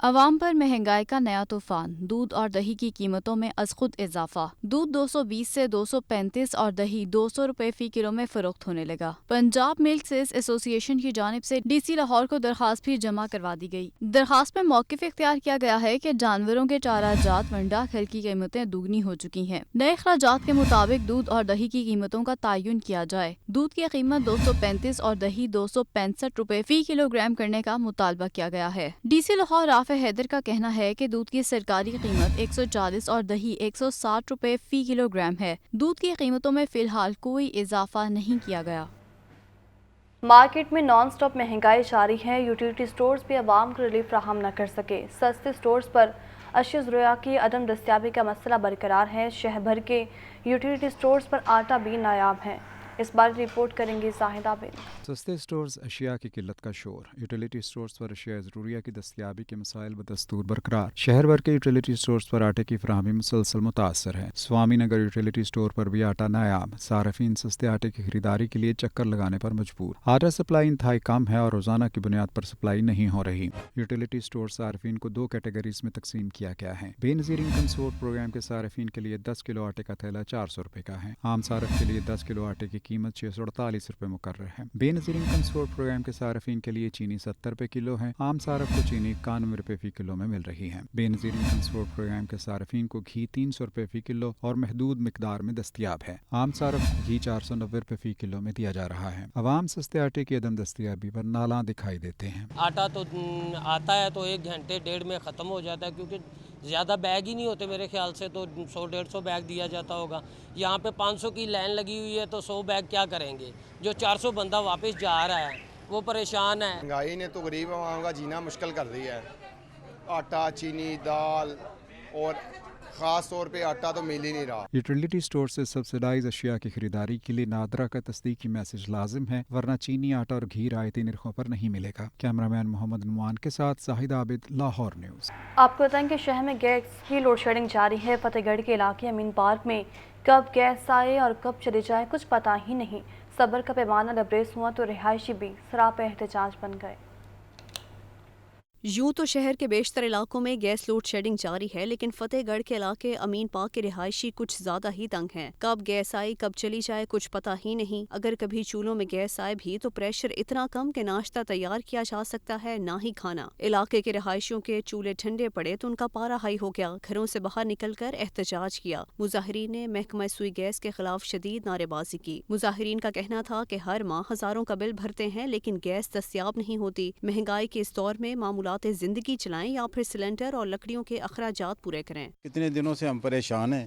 عوام پر مہنگائی کا نیا طوفان، دودھ اور دہی کی قیمتوں میں از خود اضافہ، دودھ 220 سے 235 اور دہی 200 روپے فی کلو میں فروخت ہونے لگا۔ پنجاب ملک سیلز ایسوسی ایشن کی جانب سے ڈی سی لاہور کو درخواست بھی جمع کروا دی گئی۔ درخواست میں موقف اختیار کیا گیا ہے کہ جانوروں کے چارہ جات ونڈا کھل کی قیمتیں دوگنی ہو چکی ہیں، نئے اخراجات کے مطابق دودھ اور دہی کی قیمتوں کا تعین کیا جائے۔ دودھ کی قیمت 235 اور دہی 265 روپے فی کلو گرام کرنے کا مطالبہ کیا گیا ہے۔ ڈی سی لاہور حیدر کا کہنا ہے کہ دودھ کی سرکاری قیمت 140 اور دہی 160 روپے فی کلو گرام ہے۔ دودھ کی قیمتوں میں فی الحال کوئی اضافہ نہیں کیا گیا۔ مارکیٹ میں نان سٹاپ مہنگائی جاری ہے، یوٹیلیٹی سٹورز بھی عوام کو ریلیف فراہم نہ کر سکے۔ سستے سٹورز پر اشیاء ضروریات کی عدم دستیابی کا مسئلہ برقرار ہے۔ شہر بھر کے یوٹیلیٹی سٹورز پر آٹا بھی نایاب ہے۔ اس بار رپورٹ کریں گے زاہد عابد۔ سستے سٹورز اشیاء کی قلت کا شور، یوٹیلیٹی سٹورز پر اشیاء ضروریہ کی دستیابی کے مسائل بدستور برقرار۔ شہر بھر کے یوٹیلیٹی سٹورز پر آٹے کی فراہمی مسلسل متاثر ہے۔ سوامی نگر یوٹیلیٹی سٹور پر بھی آٹا نایاب، صارفین سستے آٹے کی خریداری کے لیے چکر لگانے پر مجبور۔ آٹا سپلائی انتہائی کم ہے اور روزانہ کی بنیاد پر سپلائی نہیں ہو رہی۔ یوٹیلیٹی سٹور صارفین کو دو کیٹیگریز میں تقسیم کیا گیا ہے۔ بے نظیر انکم سپورٹ پروگرام کے صارفین کے لیے 10 کلو آٹے کا تھیلا 400 روپے کا ہے۔ عام صارف کے لیے 10 کلو آٹے کی قیمت 648 روپے مقرر ہے۔ بے نظیر انکم سپورٹ پروگرام کے صارفین کے لیے چینی 70 روپے کلو ہے۔ عام صارف کو چینی 91 روپے فی کلو میں مل رہی ہے۔ بے نظیر انکم سپورٹ پروگرام کے صارفین کو گھی 300 روپے فی کلو اور محدود مقدار میں دستیاب ہے۔ عام صارف کو گھی 490 روپے فی کلو میں دیا جا رہا ہے۔ عوام سستے آٹے کی عدم دستیابی پر نالاں دکھائی دیتے ہیں۔ آٹا تو آتا ہے تو 1 گھنٹے 1.5 میں ختم ہو جاتا ہے، کیونکہ زیادہ بیگ ہی نہیں ہوتے، میرے خیال سے تو 100-150 بیگ دیا جاتا ہوگا۔ یہاں پہ 500 کی لائن لگی ہوئی ہے تو 100 بیگ کیا کریں گے؟ جو 400 بندہ واپس جا رہا ہے وہ پریشان ہے۔ مہنگائی نے تو غریب عوام کا جینا مشکل کر دیا ہے۔ آٹا، چینی، دال اور خاص طور پہ آٹا تو مل ہی نہیں رہا۔ یوٹیلیٹی سٹور سے سبسڈائز اشیاء کی خریداری کے لیے نادرا کا تصدیقی میسج لازم ہے، ورنہ چینی، آٹا اور گھی رعایتی نرخوں پر نہیں ملے گا۔ کیمرہ مین محمد نعمان کے ساتھ زاہد عابد، لاہور نیوز۔ آپ کو بتائیں کہ شہر میں گیس کی لوڈ شیڈنگ جاری ہے۔ فتح گڑھ کے علاقے امین پارک میں کب گیس آئے اور کب چلی جائے کچھ پتہ ہی نہیں۔ صبر کا پیمانہ لبریز ہوا تو رہائشی بھی سراپا احتجاج بن گئے۔ یوں تو شہر کے بیشتر علاقوں میں گیس لوڈ شیڈنگ جاری ہے، لیکن فتح گڑھ کے علاقے امین پارک کے رہائشی کچھ زیادہ ہی تنگ ہیں۔ کب گیس آئی کب چلی جائے کچھ پتہ ہی نہیں۔ اگر کبھی چولہوں میں گیس آئے بھی تو پریشر اتنا کم کہ ناشتہ تیار کیا جا سکتا ہے، نہ ہی کھانا۔ علاقے کے رہائشیوں کے چولہے ٹھنڈے پڑے تو ان کا پارا ہائی ہو گیا، گھروں سے باہر نکل کر احتجاج کیا۔ مظاہرین نے محکمہ سوئی گیس کے خلاف شدید نعرے بازی کی۔ مظاہرین کا کہنا تھا کہ ہر ماہ ہزاروں کا بل بھرتے ہیں لیکن گیس دستیاب نہیں ہوتی۔ مہنگائی کے اس دور میں معمولات زندگی چلائیں یا پھر سلنڈر اور لکڑیوں کے اخراجات پورے کریں۔ کتنے دنوں سے ہم پریشان ہیں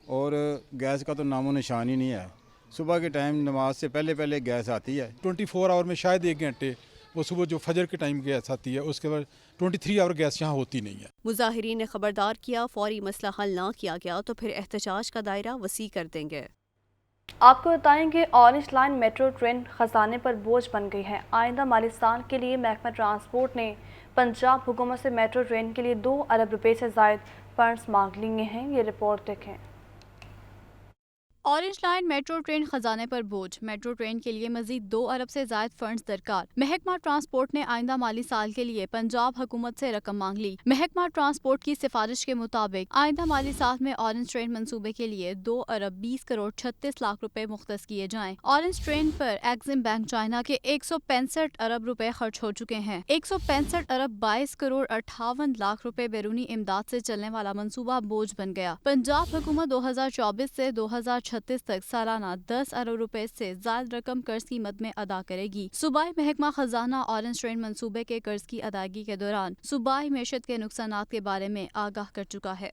اور گیس کا تو نام و نشان ہی نہیں ہے۔ صبح کے ٹائم نماز سے پہلے گیس آتی ہے 24 آور میں شاید 1 گھنٹے، وہ صبح جو فجر کے ٹائم گیس آتی ہے، اس کے بعد 23 آور گیس یہاں ہوتی نہیں ہے۔ مظاہرین نے خبردار کیا فوری مسئلہ حل نہ کیا گیا تو پھر احتجاج کا دائرہ وسیع کر دیں گے۔ آپ کو بتائیں کہ اورنج لائن میٹرو ٹرین خزانے پر بوجھ بن گئی ہے۔ آئندہ مالی سال کے لیے محکمہ ٹرانسپورٹ نے پنجاب حکومت سے میٹرو ٹرین کے لیے 2 ارب روپے سے زائد فنڈز مانگ لیے ہیں۔ یہ رپورٹ دیکھیں۔ اورنج لائن میٹرو ٹرین خزانے پر بوجھ، میٹرو ٹرین کے لیے مزید 2 ارب سے زائد فنڈز درکار۔ محکمہ ٹرانسپورٹ نے آئندہ مالی سال کے لیے پنجاب حکومت سے رقم مانگ لی۔ محکمہ ٹرانسپورٹ کی سفارش کے مطابق آئندہ مالی سال میں اورنج ٹرین منصوبے کے لیے 2 ارب 20 کروڑ 36 لاکھ روپے مختص کیے جائیں۔ اورنج ٹرین پر ایگزم بینک چائنا کے 165 ارب روپے خرچ ہو چکے ہیں۔ 165 ارب 22 کروڑ 58 لاکھ روپے بیرونی امداد سے چلنے والا منصوبہ بوجھ بن گیا۔ پنجاب حکومت 2024 سے 2036 تک سالانہ 10 ارب روپے سے زائد رقم قرض کی مد میں ادا کرے گی۔ صوبائی محکمہ خزانہ اورنج ٹرین منصوبے کے قرض کی ادائیگی کے دوران صوبائی معیشت کے نقصانات کے بارے میں آگاہ کر چکا ہے۔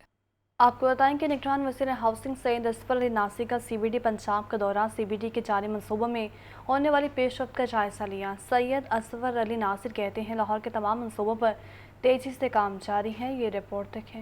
آپ کو بتائیں کہ نگران وزیر ہاؤسنگ سید اسفر علی ناصری کا سی بی ڈی پنجاب کا دورہ، سی بی ڈی کے جاری منصوبوں میں ہونے والی پیش رفت کا جائزہ لیا۔ سید اسفر علی ناصر کہتے ہیں لاہور کے تمام منصوبوں پر تیزی سے کام جاری ہے۔ یہ رپورٹ دیکھیں۔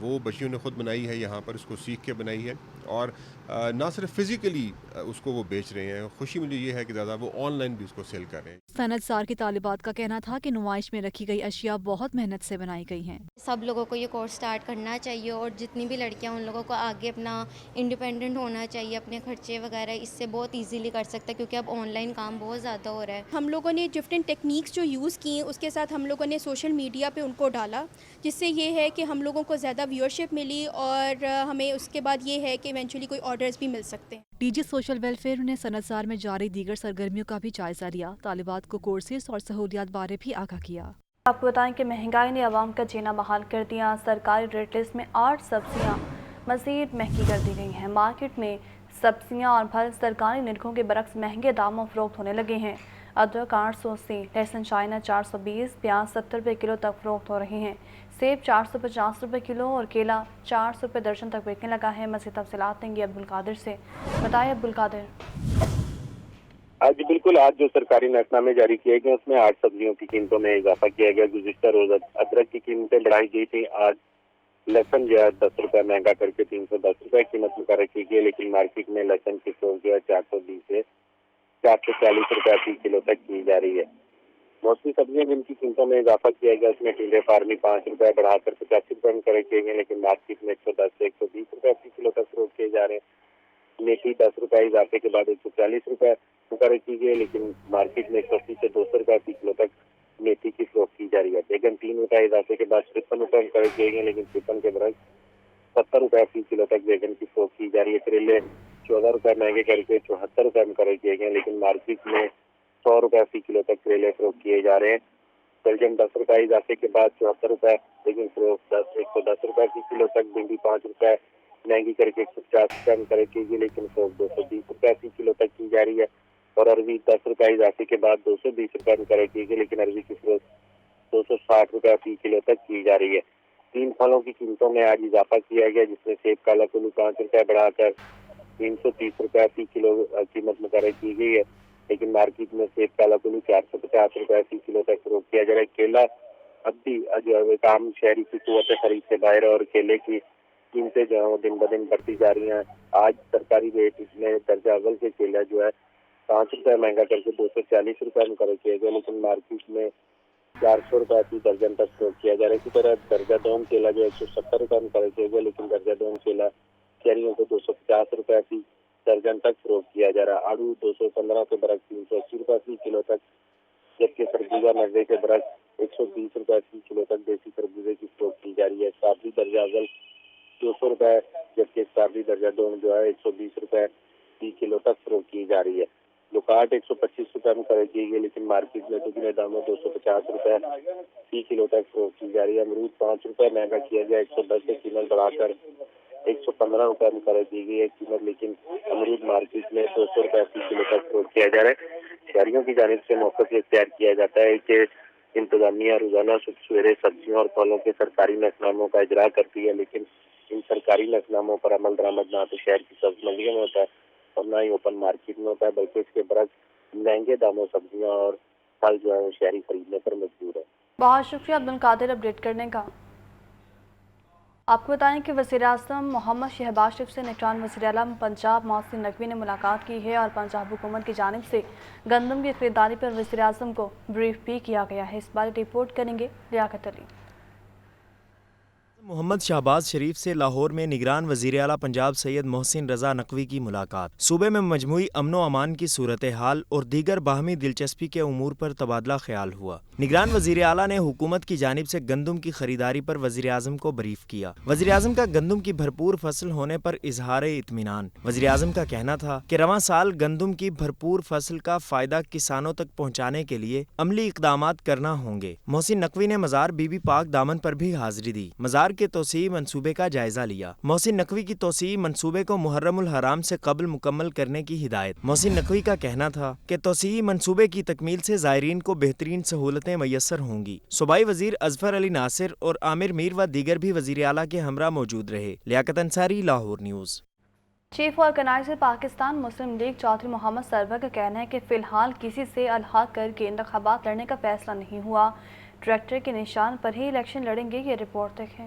وہ بچیوں نے خود بنائی ہے یہاں پر, اس کو سیکھ کے بنائی ہے, اور نہ صرف فزیکلی اس کو وہ بیچ رہے ہیں, خوشی مجھے یہ ہے کہ زیادہ وہ آن لائن بھی اس کو سیل کر رہے ہیں. صنعت کار کی طالبات کا کہنا تھا کہ نمائش میں رکھی گئی اشیاء بہت محنت سے بنائی گئی ہیں. سب لوگوں کو یہ کورس سٹارٹ کرنا چاہیے, اور جتنی بھی لڑکیاں ان لوگوں کو آگے اپنا انڈیپینڈنٹ ہونا چاہیے, اپنے خرچے وغیرہ اس سے بہت ایزیلی کر سکتا ہے, کیونکہ اب آن لائن کام بہت زیادہ ہو رہا ہے. ہم لوگوں نے ڈفرینٹ ٹیکنیکس جو یوز کی ہیں, اس کے ساتھ ہم لوگوں نے سوشل میڈیا پہ ان کو ڈالا, جس سے یہ ہے کہ ہم لوگوں کو زیادہ ویورشپ ملی, اور ہمیں اس کے بعد یہ ہے کہ ایونچولی کوئی آرڈرز بھی مل سکتے ہیں. ڈی جی سوشل ویلفیئر نے صنعت کار میں جاری دیگر سرگرمیوں کا بھی جائزہ لیا. طالبات کو کورسز اور سہولیات بارے بھی آگاہ کیا. آپ کو بتائیں کہ مہنگائی نے عوام کا جینا بحال کر دیا. سرکاری ریٹ لسٹ میں 8 سبزیاں مزید مہنگی کر دی گئی ہیں. مارکیٹ میں سبزیاں اور پھل سرکاری نرخوں کے برعکس مہنگے داموں فروخت ہونے لگے ہیں. ادرک 880, لہسن چائنا 420, پیاز 70 روپے کلو تک فروخت ہو رہے ہیں. سیب 450 روپے کلو اور کیلا 400 روپے درجن تک بکنے لگا ہے. مزید تفصیلات دیں گے عبدالقادر سے. بتائیں عبدالقادر. جی بالکل, آج جو سرکاری نیٹ نامے جاری کیے گئے اس میں 8 سبزیوں کی قیمتوں میں اضافہ کیا گیا. گزشتہ روز ادرک کی قیمتیں بڑھائی گئی تھی. آج لہسن جو ہے 10 روپے مہنگا کر کے 310 روپے قیمت مقرر کی گئی, لیکن مارکیٹ میں لہسن کی فروخت جو ہے 420 سے 440 روپے فی کلو تک کی جا رہی ہے. موسمی سبزیاں جن کی قیمتوں میں اضافہ کیا گیا اس میں ٹنڈے فارمی 5 روپے بڑھا کر 85 روپے مقرر کیے گئے, لیکن مارکیٹ میں 110 سے 120 روپے فی کلو تک فروخت کیے جا رہے ہیں. میتھی 10 روپے اضافے کے بعد 140 روپے مقرر کی گئی, لیکن مارکیٹ میں 180 سے 200 روپے فی کلو تک میتھی کی فروخت کی جا رہی ہے. بیگن 3 روپے اضافے کے بعد 53 روپے مقرر کیے گئے, لیکن 53 کے برعکس 70 روپے فی کلو تک بیگن کی فروخت کی جا رہی ہے. کریلے 14 روپے مہنگے کر کے 74 روپے مقرر کیے گئے, لیکن مارکیٹ میں 100 روپے فی کلو تک کریلے فروخت کیے جا رہے ہیں. سلجم 10 روپے اضافے کے بعد 74 روپے, لیکن فروخت 110 روپے فی کلو تک. بھنڈی 5 روپے مہنگی کر کے 150 روپے مقرر کی گئی, لیکن فروخت 220 روپے فی کلو تک کی جا رہی ہے. اور اروی 10 روپے اضافے کے بعد 220 روپے مقرر کی گئی, لیکن اروی کی فروخت 260 روپے فی کلو تک کی جا رہی ہے. 3 پھلوں کی قیمتوں میں آج اضافہ کیا گیا, جس میں سیب کالا کلو 5 روپے بڑھا کر 330 روپے فی کلو قیمت مقرر کی گئی ہے, لیکن مارکیٹ میں سیب کالا کلو 450 روپے فی کلو تک فروخت کیا جا رہا ہے. کیلا اب بھی جو ہے عام شہری کی قوت خرید سے باہر ہے, اور کیلے کی قیمتیں جو ہیں دن بدن بڑھتی جا رہی ہیں. آج سرکاری ریٹ اس میں درجہ اول کے کیلا جو ہے 5 روپے مہنگا کر کے 240 روپے مقرر کیے گئے, لیکن مارکیٹ میں 400 روپے فی درجن تک فروخت کیا جا رہا ہے. اسی طرح درجہ دوم کیلا جو ہے 170 روپے مقرر کیے گئے, لیکن درجہ دوم کیلا شہریوں کو 250 روپے فی درجن تک فروخت کیا جا رہا ہے. آڑو 215 کے برعکس 380 روپے فی کلو تک, جبکہ خربوزہ 90 کے برعکس 120 روپے فی کلو تک دیسی خربوزے کی فروخت کی جا رہی ہے. سابری درجہ اول 200 روپے, جبکہ سابری درجہ دوم جو ہے 120 روپے فی کلو تک فروخت کی جا رہی ہے. لکاٹ 125 روپے مقرر کی گئی, لیکن مارکیٹ میں دگنے داموں 250 روپے فی کلو تک فروخت کی جا رہی ہے. امرود 5 روپے مہنگا کیا گیا, 110 سے قیمت بڑھا کر 115 روپے مقرر کی گئی ہے قیمت, لیکن امرود مارکیٹ میں 200 روپے فی کلو تک فروخت کیا جا رہا ہے. شہریوں کی جانب سے موقف یہ اختیار کیا جاتا ہے کہ انتظامیہ روزانہ سویرے سبزیوں اور پھلوں کے سرکاری نقصناموں کا اجرا کرتی ہے, لیکن ان سرکاری نقصناموں پر عمل درآمد نہ تو شہر کی سبزی منڈیوں میں ہوتا ہے اور نہ ہی اوپن مارکیٹ میں ہوتا ہے, بلکہ اس کے برعکس مہنگے داموں سبزیاں اور پھل جو ہے وہ شہری خریدنے پر مجبور ہے. بہت شکریہ عبدالقادر اپڈیٹ کرنے کا. آپ کو بتائیں کہ وزیراعظم محمد شہباز شریف سے نگران وزیر اعلیٰ پنجاب محسن نقوی نے ملاقات کی ہے, اور پنجاب حکومت کی جانب سے گندم کی خریداری پر وزیر اعظم کو بریف بھی کیا گیا ہے. اس بارے رپورٹ کریں گے لیاقت علی. محمد شہباز شریف سے لاہور میں نگران وزیر اعلیٰ پنجاب سید محسن رضا نقوی کی ملاقات. صوبے میں مجموعی امن و امان کی صورتحال اور دیگر باہمی دلچسپی کے امور پر تبادلہ خیال ہوا. نگران وزیر اعلیٰ نے حکومت کی جانب سے گندم کی خریداری پر وزیر اعظم کو بریف کیا. وزیر اعظم کا گندم کی بھرپور فصل ہونے پر اظہار اطمینان. وزیر اعظم کا کہنا تھا کہ رواں سال گندم کی بھرپور فصل کا فائدہ کسانوں تک پہنچانے کے لیے عملی اقدامات کرنا ہوں گے. محسن نقوی نے مزار بی بی پاک دامن پر بھی حاضری دی. مزار کے توسیع منصوبے کا جائزہ لیا. محسن نقوی کی توسیع منصوبے کو محرم الحرام سے قبل مکمل کرنے کی ہدایت. محسن نقوی کا کہنا تھا کہ توسیع منصوبے کی تکمیل سے زائرین کو بہترین سہولتیں میسر ہوں گی. صوبائی وزیر اظفر علی ناصر اور عامر میر و دیگر بھی وزیر اعلیٰ کے ہمراہ موجود رہے. Liaquat Ansari, Lahore news. Chief organiser Pakistan Muslim League Chaudhry Muhammad Sarwar کا کہنا ہے کہ فی الحال کسی سے الحاق کر کے انتخابات لڑنے کا فیصلہ نہیں ہوا. ٹریکٹر کے نشان پر ہی الیکشن لڑیں گے. یہ رپورٹ دیکھیں.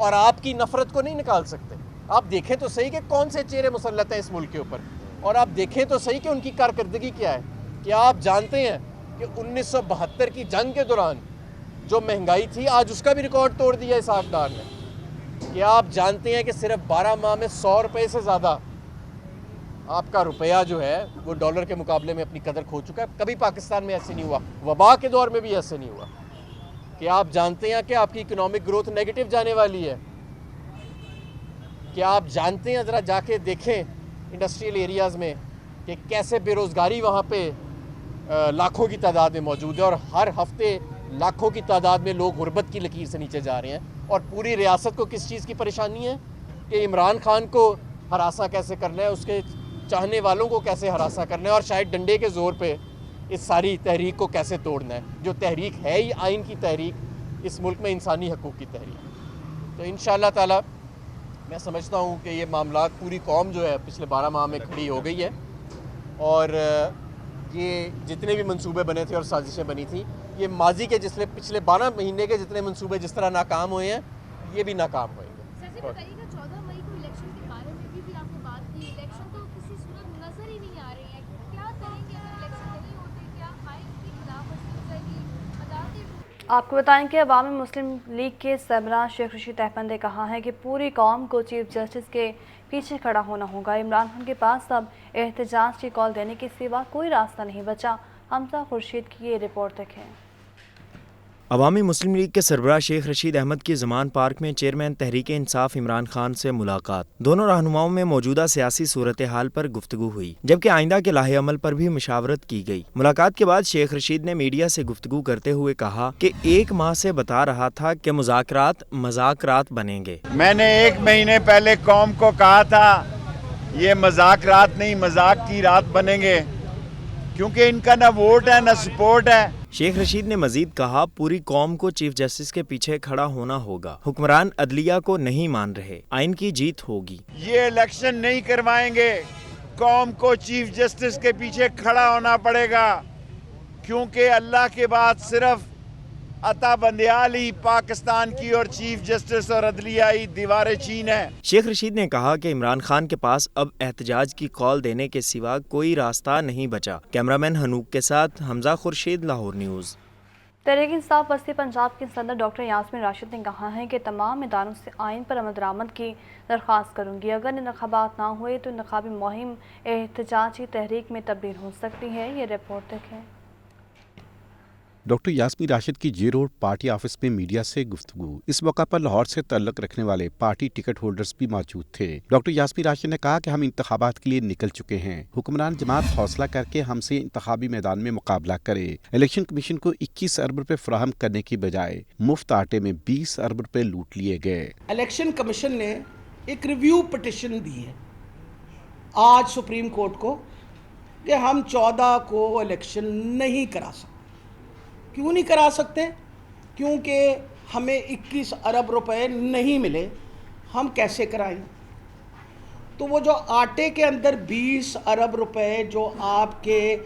اور آپ کی نفرت کو نہیں نکال سکتے. آپ دیکھیں تو صحیح کہ کون سے چہرے مسلط ہیں اس ملک کے اوپر, اور آپ دیکھیں تو صحیح کہ ان کی کارکردگی کیا ہے. کیا آپ جانتے ہیں کہ 1972 کی جنگ کے دوران جو مہنگائی تھی آج اس کا بھی ریکارڈ توڑ دیا اسحاق ڈار نے. کیا آپ جانتے ہیں کہ صرف 12 ماہ میں 100 روپے سے زیادہ آپ کا روپیہ جو ہے وہ ڈالر کے مقابلے میں اپنی قدر کھو چکا ہے. کبھی پاکستان میں ایسے نہیں ہوا, وبا کے دور میں بھی ایسے نہیں ہوا. کیا آپ جانتے ہیں کہ آپ کی اکنامک گروتھ نیگیٹو جانے والی ہے. کیا آپ جانتے ہیں, ذرا جا کے دیکھیں انڈسٹریل ایریاز میں کہ کیسے بے روزگاری وہاں پہ لاکھوں کی تعداد میں موجود ہے, اور ہر ہفتے لاکھوں کی تعداد میں لوگ غربت کی لکیر سے نیچے جا رہے ہیں. اور پوری ریاست کو کس چیز کی پریشانی ہے کہ عمران خان کو ہراساں کیسے کرنا ہے, اس کے چاہنے والوں کو کیسے ہراساں کرنا ہے, اور شاید ڈنڈے کے زور پہ اس ساری تحریک کو کیسے توڑنا ہے, جو تحریک ہے ہی آئین کی تحریک, اس ملک میں انسانی حقوق کی تحریک. تو انشاءاللہ تعالی میں سمجھتا ہوں کہ یہ معاملات پوری قوم جو ہے پچھلے 12 ماہ میں کھڑی ہو گئی ہے, اور یہ جتنے بھی منصوبے بنے تھے اور سازشیں بنی تھیں, یہ ماضی کے پچھلے 12 مہینے کے جتنے منصوبے جس طرح ناکام ہوئے ہیں یہ بھی ناکام ہوئیں گے. آپ کو بتائیں کہ عوامی مسلم لیگ کے سربراہ شیخ رشید احمد نے کہا ہے کہ پوری قوم کو چیف جسٹس کے پیچھے کھڑا ہونا ہوگا. عمران خان کے پاس اب احتجاج کی کال دینے کے سوا کوئی راستہ نہیں بچا. حمزہ خورشید کی یہ رپورٹ دیکھیں. عوامی مسلم لیگ کے سربراہ شیخ رشید احمد کی زمان پارک میں چیئرمین تحریک انصاف عمران خان سے ملاقات. دونوں رہنماؤں میں موجودہ سیاسی صورتحال پر گفتگو ہوئی, جبکہ آئندہ کے لاہے عمل پر بھی مشاورت کی گئی. ملاقات کے بعد شیخ رشید نے میڈیا سے گفتگو کرتے ہوئے کہا کہ 1 ماہ سے بتا رہا تھا کہ مذاکرات بنیں گے. میں نے 1 مہینے پہلے قوم کو کہا تھا یہ مذاکرات نہیں مذاق کی رات بنیں گے, کیونکہ ان کا نہ ووٹ ہے نہ سپورٹ ہے. شیخ رشید نے مزید کہا پوری قوم کو چیف جسٹس کے پیچھے کھڑا ہونا ہوگا. حکمران عدلیہ کو نہیں مان رہے, آئین کی جیت ہوگی. یہ الیکشن نہیں کروائیں گے, قوم کو چیف جسٹس کے پیچھے کھڑا ہونا پڑے گا, کیونکہ اللہ کے بعد صرف عطا بندیال ہی پاکستان کی اور چیف جسٹس اور عدلیہ ہی دیوار چین ہے. شیخ رشید نے کہا کہ عمران خان کے پاس اب احتجاج کی کال دینے کے سوا کوئی راستہ نہیں بچا. کیمرامین حنوک کے ساتھ حمزہ خورشید، لاہور نیوز. تحریک انصاف وسطی پنجاب کے صدر ڈاکٹر یاسمین راشد نے کہا ہے کہ تمام اداروں سے آئین پر عمل درآمد کی درخواست کروں گی. اگر انتخابات نہ ہوئے تو انتخابی مہم احتجاجی تحریک میں تبدیل ہو سکتی ہے. یہ رپورٹ دیکھیں. ڈاکٹر یاسمین راشد کی جے روڈ پارٹی آفس میں میڈیا سے گفتگو. اس موقع پر لاہور سے تعلق رکھنے والے پارٹی ٹکٹ ہولڈرز بھی موجود تھے. ڈاکٹر یاسمین راشد نے کہا کہ ہم انتخابات کے لیے نکل چکے ہیں. حکمران جماعت حوصلہ کر کے ہم سے انتخابی میدان میں مقابلہ کرے. الیکشن کمیشن کو 21 ارب روپے فراہم کرنے کی بجائے مفت آٹے میں 20 ارب روپے لوٹ لیے گئے. الیکشن کمیشن نے ایک ریویو پٹیشن دی ہے آج سپریم کورٹ کو کہ ہم 14 کو الیکشن نہیں کرا سکتے. کیوں نہیں کرا سکتے؟ کیونکہ ہمیں 21 ارب روپے نہیں ملے. ہم کیسے کرائیں؟ تو وہ جو آٹے کے اندر 20 ارب روپے جو آپ کے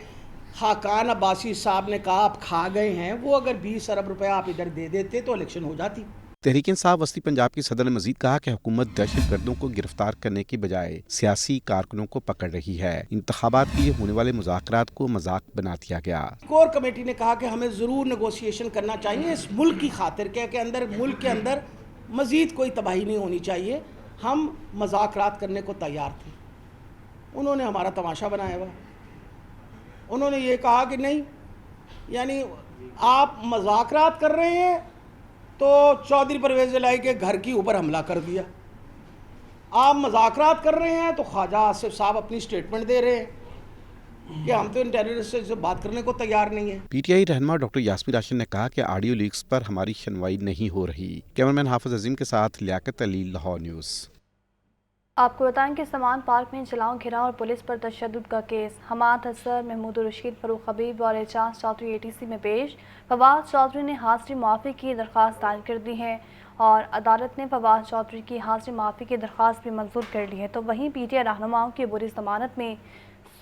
خاقان عباسی صاحب نے کہا آپ کھا گئے ہیں, وہ اگر 20 ارب روپے آپ ادھر دے دیتے تو الیکشن ہو جاتی. تحریک انصاف وسطی پنجاب کے صدر نے مزید کہا کہ حکومت دہشت گردوں کو گرفتار کرنے کی بجائے سیاسی کارکنوں کو پکڑ رہی ہے. انتخابات کے لیے ہونے والے مذاکرات کو مذاق بنا دیا گیا. کور کمیٹی نے کہا کہ ہمیں ضرور نیگوسیشن کرنا چاہیے اس ملک کی خاطر کہ ملک کے اندر مزید کوئی تباہی نہیں ہونی چاہیے. ہم مذاکرات کرنے کو تیار تھے. انہوں نے ہمارا تماشا بنایا ہوا. انہوں نے یہ کہا کہ نہیں, یعنی آپ مذاکرات کر رہے ہیں تو چودھری پرویز الہی کے گھر کی اوپر حملہ کر دیا. آپ مذاکرات کر رہے ہیں تو خواجہ آصف صاحب اپنی سٹیٹمنٹ دے رہے ہیں کہ ہم تو ان ٹیررسٹ سے بات کرنے کو تیار نہیں ہیں. پی ٹی آئی رہنما ڈاکٹر یاسمین راشد نے کہا کہ آڈیو لیکس پر ہماری سنوائی نہیں ہو رہی. کیمرمین حافظ عظیم کے ساتھ لیاقت علی، لاہور نیوز. آپ کو بتائیں کہ سامان پارک میں جلاؤ گھیراؤ اور پولیس پر تشدد کا کیس. حماد اظہر، محمود الرشید، فروخ حبیب اور اعجاز چودھری اے ٹی سی میں پیش. فواد چودھری نے حاضری معافی کی درخواست دائر کر دی ہے اور عدالت نے فواد چودھری کی حاضری معافی کی درخواست بھی منظور کر لی ہے. تو وہیں پی ٹی آئی رہنماؤں کی عبوری ضمانت میں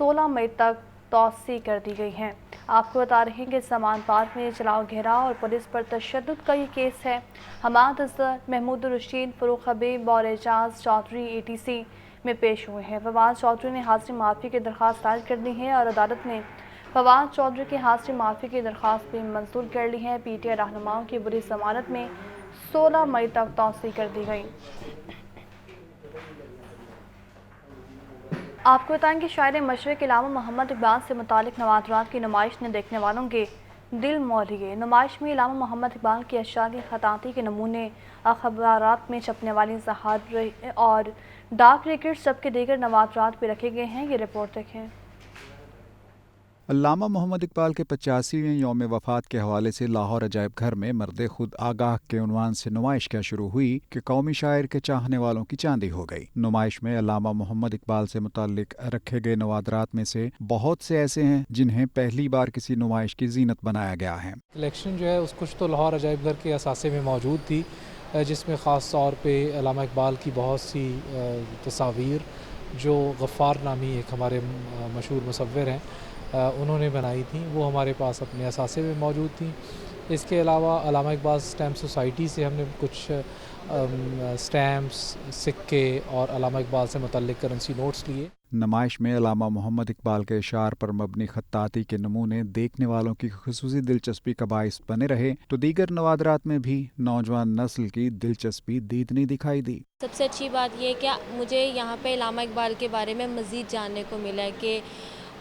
16 مئی تک توسیع کر دی گئی ہیں۔ آپ کو بتا رہے ہیں کہ سامان پارک میں چلاؤ گھیراؤ اور پولیس پر تشدد کا یہ کیس ہے۔ حماد اظہر، محمود الرشید، فروخ حبیب اور اعجاز چودھری ATC میں پیش ہوئے ہیں۔ فواد چودھری نے حاضری معافی کی درخواست دائر کر دی ہے اور عدالت نے فواد چودھری کی حاضری معافی کی درخواست بھی منظور کر لی ہے۔ PTI رہنماؤں کی بری ضمانت میں 16 مئی تک توسیع کر دی گئی۔ آپ کو بتائیں کہ شاعر مشرق علامہ محمد اقبال سے متعلق نوادرات کی نمائش نے دیکھنے والوں کے دل موہ لیے۔ نمائش میں علامہ محمد اقبال کی اشعار کی خطاطی کے نمونے، اخبارات میں چھپنے والی اظہار اور ڈاک ریکٹس جبکہ دیگر نوادرات بھی رکھے گئے ہیں۔ یہ رپورٹ دیکھیں۔ علامہ محمد اقبال کے 85ویں یوم وفات کے حوالے سے لاہور عجائب گھر میں مرد خود آگاہ کے عنوان سے نمائش کیا شروع ہوئی کہ قومی شاعر کے چاہنے والوں کی چاندی ہو گئی۔ نمائش میں علامہ محمد اقبال سے متعلق رکھے گئے نوادرات میں سے بہت سے ایسے ہیں جنہیں پہلی بار کسی نمائش کی زینت بنایا گیا ہے۔ کلیکشن جو ہے اس کچھ تو لاہور عجائب گھر کے اثاثے میں موجود تھی، جس میں خاص طور پہ علامہ اقبال کی بہت سی تصاویر جو غفار نامی ایک ہمارے مشہور مصور ہیں انہوں نے بنائی تھیں، وہ ہمارے پاس اپنے اثاثے میں موجود تھیں۔ اس کے علاوہ علامہ اقبال اسٹیمپ سوسائٹی سے ہم نے کچھ اسٹیمپس، سکے اور علامہ اقبال سے متعلق کرنسی نوٹس لیے۔ نمائش میں علامہ محمد اقبال کے اشعار پر مبنی خطاطی کے نمونے دیکھنے والوں کی خصوصی دلچسپی کا باعث بنے رہے تو دیگر نوادرات میں بھی نوجوان نسل کی دلچسپی دیدنی دکھائی دی۔ سب سے اچھی بات یہ ہے کہ مجھے یہاں پہ علامہ اقبال کے بارے میں مزید جاننے کو ملا ہے کہ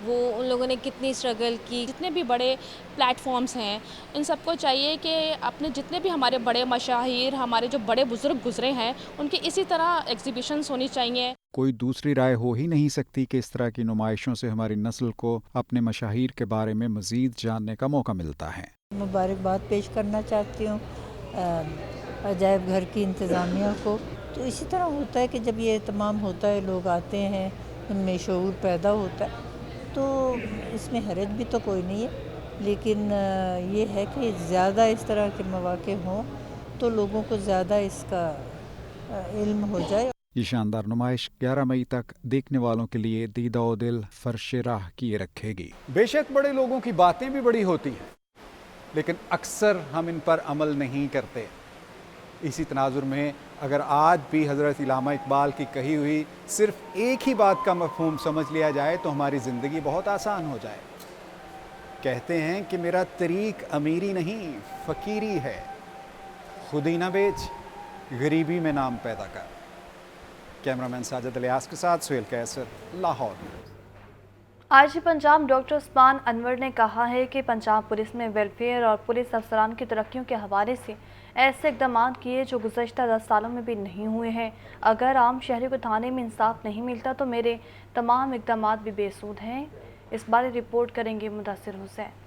وہ ان لوگوں نے کتنی اسٹرگل کی۔ جتنے بھی بڑے پلیٹ فارمز ہیں ان سب کو چاہیے کہ اپنے جتنے بھی ہمارے بڑے مشاہیر، ہمارے جو بڑے بزرگ گزرے ہیں، ان کی اسی طرح ایگزیبیشنز ہونی چاہیے۔ کوئی دوسری رائے ہو ہی نہیں سکتی کہ اس طرح کی نمائشوں سے ہماری نسل کو اپنے مشاہیر کے بارے میں مزید جاننے کا موقع ملتا ہے۔ مبارکباد پیش کرنا چاہتی ہوں عجائب گھر کی انتظامیہ کو۔ تو اسی طرح ہوتا ہے کہ جب یہ اہتمام ہوتا ہے، لوگ آتے ہیں، ان میں شعور پیدا ہوتا ہے، تو اس میں حرج بھی تو کوئی نہیں ہے، لیکن یہ ہے کہ زیادہ اس طرح کے مواقع ہوں تو لوگوں کو زیادہ اس کا علم ہو جائے۔ یہ شاندار نمائش 11 مئی تک دیکھنے والوں کے لیے دیدہ و دل فرش راہ کیے رکھے گی۔ بے شک بڑے لوگوں کی باتیں بھی بڑی ہوتی ہیں، لیکن اکثر ہم ان پر عمل نہیں کرتے۔ اسی تناظر میں اگر آج بھی حضرت علامہ اقبال کی کہی ہوئی صرف ایک ہی بات کا مفہوم سمجھ لیا جائے تو ہماری زندگی بہت آسان ہو جائے۔ کہتے ہیں کہ میرا طریق امیری نہیں فقیری ہے، خود ہی نہ بیچ غریبی میں نام پیدا کر۔ کیمرامین ساجد الیاس کے ساتھ سہیل کیسر، لاہور۔ IG پنجاب ڈاکٹر عثمان انور نے کہا ہے کہ پنجاب پولیس میں ویلفیئر اور پولیس افسران کی ترقیوں کے حوالے سے ایسے اقدامات کیے جو گزشتہ 10 سالوں میں بھی نہیں ہوئے ہیں۔ اگر عام شہری کو تھانے میں انصاف نہیں ملتا تو میرے تمام اقدامات بھی بے سود ہیں۔ اس بارے رپورٹ کریں گے مدثر حسین۔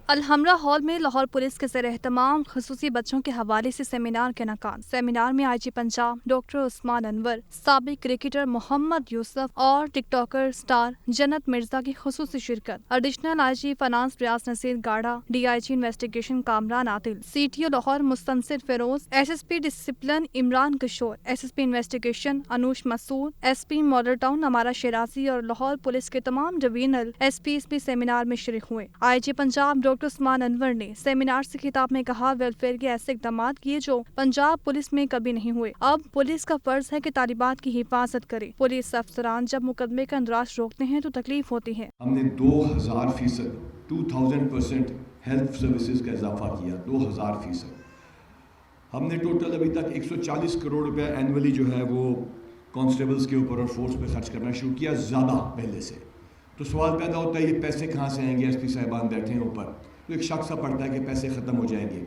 الحمرہ ہال میں لاہور پولیس کے زیر اہتمام خصوصی بچوں کے حوالے سے سیمینار کا انعقاد۔ سیمینار میں IG پنجاب ڈاکٹر عثمان انور، سابق کرکٹر محمد یوسف اور ٹک ٹاکر سٹار جنت مرزا کی خصوصی شرکت۔ Additional IG finance Riaz Naseer Garha, DIG investigation Kamran Adil, CTO Lahore Mustansar Feroze, SSP discipline Imran Kishwar, SSP investigation Anoosh Masood, SP Model Town Amara Shirazi اور لاہور پولیس کے تمام ڈویژنل SPs بھی سیمینار میں شریک ہوئے۔ IG پنجاب ڈاکٹر عثمان انور نے سیمینار سے خطاب میں کہا، ویلفیئر کے ایسے اقدامات کیے جو پنجاب پولیس میں کبھی نہیں ہوئے۔ اب پولیس کا فرض ہے کہ طالبات کی حفاظت کرے۔ پولیس افسران جب مقدمے کا اندراج روکتے ہیں تو تکلیف ہوتی ہے۔ ہم نے 2000% 2000% ہیلتھ سروسز کا اضافہ کیا، 2000%۔ ہم نے ٹوٹل ابھی تک 140 کروڑ روپے اینولی جو ہے وہ کانسٹیبلز کے اوپر اور فورس پہ خرچ کرنا شروع کیا، زیادہ پہلے سے۔ تو سوال پیدا ہوتا ہے یہ پیسے کہاں سے آئیں گے؟ SP صاحبان بیٹھے ہیں اوپر، تو ایک شک سا پڑتا ہے کہ پیسے ختم ہو جائیں گے۔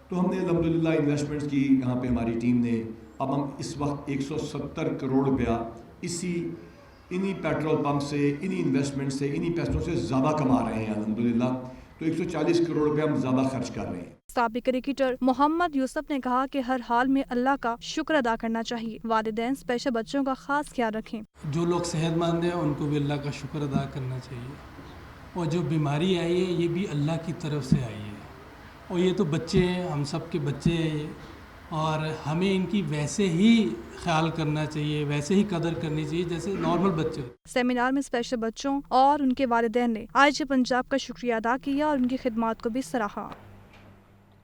تو ہم نے الحمدللہ انویسٹمنٹس کی، یہاں پہ ہماری ٹیم نے، اب ہم اس وقت 170 کروڑ روپیہ انہی پیٹرول پمپ سے، انہی انویسٹمنٹ سے، انہی پیسوں سے زیادہ کما رہے ہیں الحمدللہ۔ تو 140 کروڑ روپیہ ہم زیادہ خرچ کر رہے ہیں۔ سابق کرکٹر محمد یوسف نے کہا کہ ہر حال میں اللہ کا شکر ادا کرنا چاہیے۔ والدین اسپیشل بچوں کا خاص خیال رکھیں۔ جو لوگ صحت مند ہیں ان کو بھی اللہ کا شکر ادا کرنا چاہیے، اور جو بیماری آئی ہے یہ بھی اللہ کی طرف سے آئی ہے، اور یہ تو بچے ہیں، ہم سب کے بچے ہیں، اور ہمیں ان کی ویسے ہی خیال کرنا چاہیے، ویسے ہی قدر کرنی چاہیے جیسے نارمل بچے. سیمینار میں اسپیشل بچوں اور ان کے والدین نے IG پنجاب کا شکریہ ادا کیا اور ان کی خدمات کو بھی سراہا.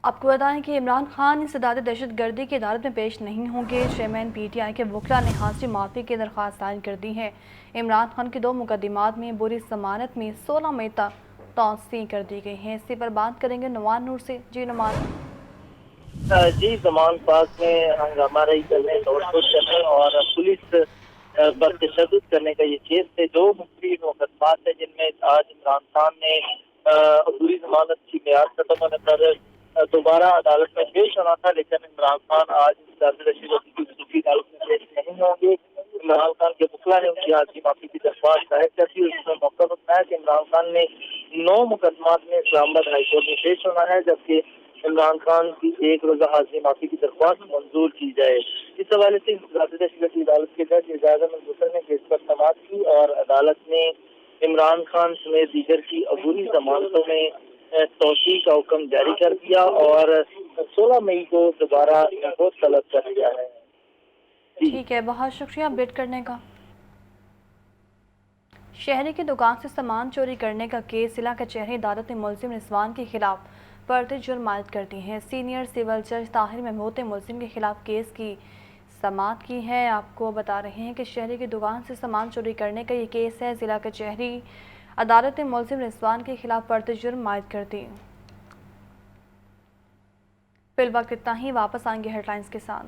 آپ کو بتائیں کہ عمران خان انسداد دہشت گردی کی عدالت میں پیش نہیں ہوں گے. چیئرمین PTI کے وکلاء نے حاضری معافی کی درخواست دائر کر دی ہے. عمران خان کی 2 مقدمات میں بری ضمانت میں 16 مئی تک توسیع کر دی گئی ہے. اسی پر بات کریں گے نعمان نور سے. جی نعمان. جی زمان پاک میں ہنگامہ رہی کرنے، توڑ پھوڑ کرنے اور پولیس پر تشدد کرنے کا یہ کیس ہے. 2 مختلف مقدمات ہیں جن میں آج عمران خان نے عبوری ضمانت کی میعاد ختم ہونے پر دوبارہ عدالت میں پیش ہونا تھا، لیکن عمران خان آج رشید کی خصوصی عدالت میں پیش نہیں ہوں گے. عمران خان کے وکلاء نے ان کی حاضری معافی کی درخواست دائر کر دی. اس میں موقع بتایا کہ عمران خان نے 9 مقدمات میں اسلام آباد ہائی کورٹ میں پیش ہونا ہے، جبکہ عمران خان کی 1 روزہ حاضری معافی کی درخواست منظور کی جائے. اس حوالے سے انسداد دہشت کی عدالت کے جج اعجاز احمد حسن نے کیس پر سماعت کی اور عدالت نے عمران خان سمیت دیگر کی عبوری ضمانتوں میں توسیع کا حکم جاری کر دیا اور 16 مئی کو دوبارہ ان کو طلب کر دیا ہے. ٹھیک ہے، بہت شکریہ اپڈیٹ کرنے کا. شہری کی دکان سے سامان چوری کرنے کا کیس ضلع کچہری عدالت نے ملزم رضوان کے خلاف فرد جرم عائد کر دی ہے. سینئر سول جج طاہر محمود نے ملزم کے خلاف کیس کی سماعت کی ہے. آپ کو بتا رہے ہیں کہ شہری کی دکان سے سامان چوری کرنے کا یہ کیس ہے. ضلع کچہری عدالت نے ملزم رضوان کے خلاف فرد جرم عائد کر دی. فی الوقت اتنا ہی. واپس آئیں گے ہیڈ لائنز کے ساتھ.